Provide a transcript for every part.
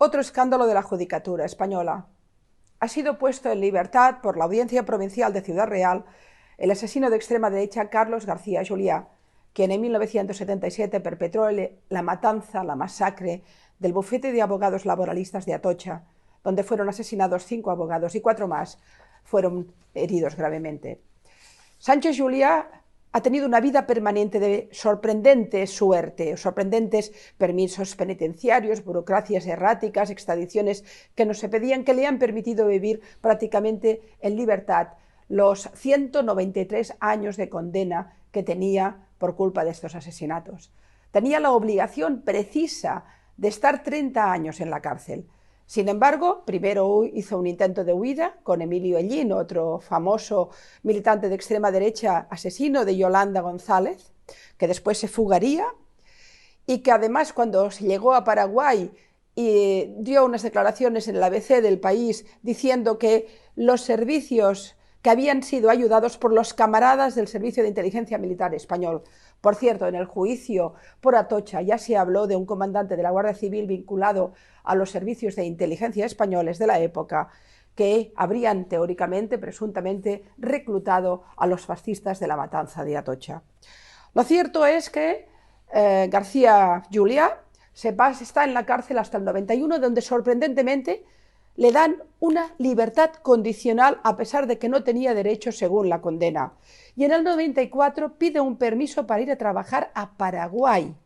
Otro escándalo de la judicatura española. Ha sido puesto en libertad por la Audiencia Provincial de Ciudad Real el asesino de extrema derecha Carlos García Juliá, quien en 1977 perpetró la matanza, la masacre del bufete de abogados laboralistas de Atocha, donde fueron asesinados 5 abogados y 4 más fueron heridos gravemente. Sánchez Juliá ha tenido una vida permanente de sorprendente suerte, sorprendentes permisos penitenciarios, burocracias erráticas, extradiciones que no se pedían, que le han permitido vivir prácticamente en libertad los 193 años de condena que tenía por culpa de estos asesinatos. Tenía la obligación precisa de estar 30 años en la cárcel. Sin embargo, primero hizo un intento de huida con Emilio Hellín, otro famoso militante de extrema derecha, asesino de Yolanda González, que después se fugaría y que además cuando llegó a Paraguay dio unas declaraciones en el ABC del País diciendo que los servicios que habían sido ayudados por los camaradas del Servicio de Inteligencia Militar español. Por cierto, en el juicio por Atocha ya se habló de un comandante de la Guardia Civil vinculado a los servicios de inteligencia españoles de la época que habrían teóricamente, presuntamente, reclutado a los fascistas de la matanza de Atocha. Lo cierto es que García Juliá está en la cárcel hasta el 91, donde sorprendentemente le dan una libertad condicional a pesar de que no tenía derecho según la condena. Y en el 94 pide un permiso para ir a trabajar a Paraguay.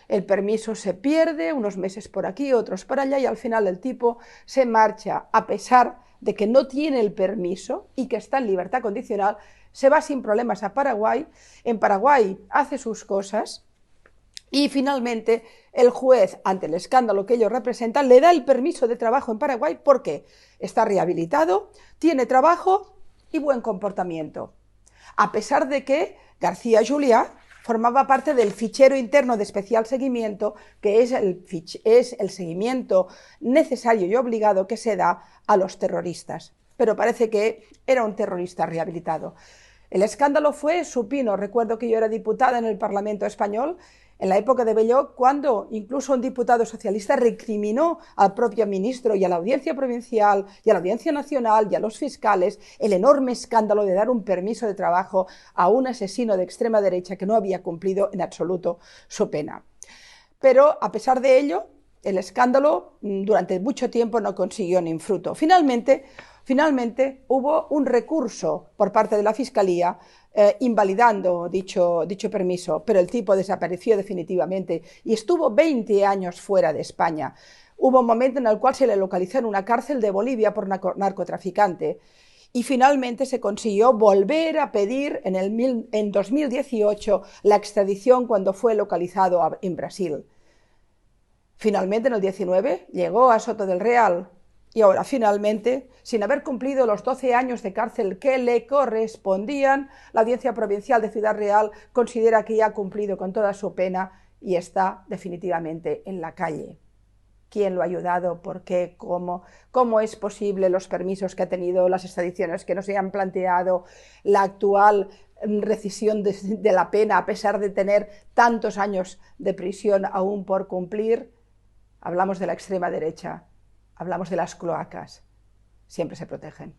El permiso se pierde, unos meses por aquí, otros por allá, y al final el tipo se marcha a pesar de que no tiene el permiso y que está en libertad condicional, se va sin problemas a Paraguay, en Paraguay hace sus cosas y finalmente el juez, ante el escándalo que ellos representan, le da el permiso de trabajo en Paraguay porque está rehabilitado, tiene trabajo y buen comportamiento. A pesar de que García Juliá formaba parte del fichero interno de especial seguimiento, que es el seguimiento necesario y obligado que se da a los terroristas. Pero parece que era un terrorista rehabilitado. El escándalo fue supino. Recuerdo que yo era diputada en el Parlamento español en la época de Belloc, cuando incluso un diputado socialista recriminó al propio ministro y a la Audiencia Provincial y a la Audiencia Nacional y a los fiscales el enorme escándalo de dar un permiso de trabajo a un asesino de extrema derecha que no había cumplido en absoluto su pena. Pero a pesar de ello, el escándalo durante mucho tiempo no consiguió ni fruto. Finalmente hubo un recurso por parte de la Fiscalía invalidando dicho permiso, pero el tipo desapareció definitivamente y estuvo 20 años fuera de España. Hubo un momento en el cual se le localizó en una cárcel de Bolivia por narcotraficante y finalmente se consiguió volver a pedir en 2018 la extradición cuando fue localizado en Brasil. Finalmente, en el 19, llegó a Soto del Real y ahora, finalmente, sin haber cumplido los 12 años de cárcel que le correspondían, la Audiencia Provincial de Ciudad Real considera que ya ha cumplido con toda su pena y está definitivamente en la calle. ¿Quién lo ha ayudado? ¿Por qué? ¿Cómo? ¿Cómo es posible los permisos que ha tenido, las extradiciones que no se han planteado, la actual rescisión de la pena a pesar de tener tantos años de prisión aún por cumplir? Hablamos de la extrema derecha, hablamos de las cloacas, siempre se protegen.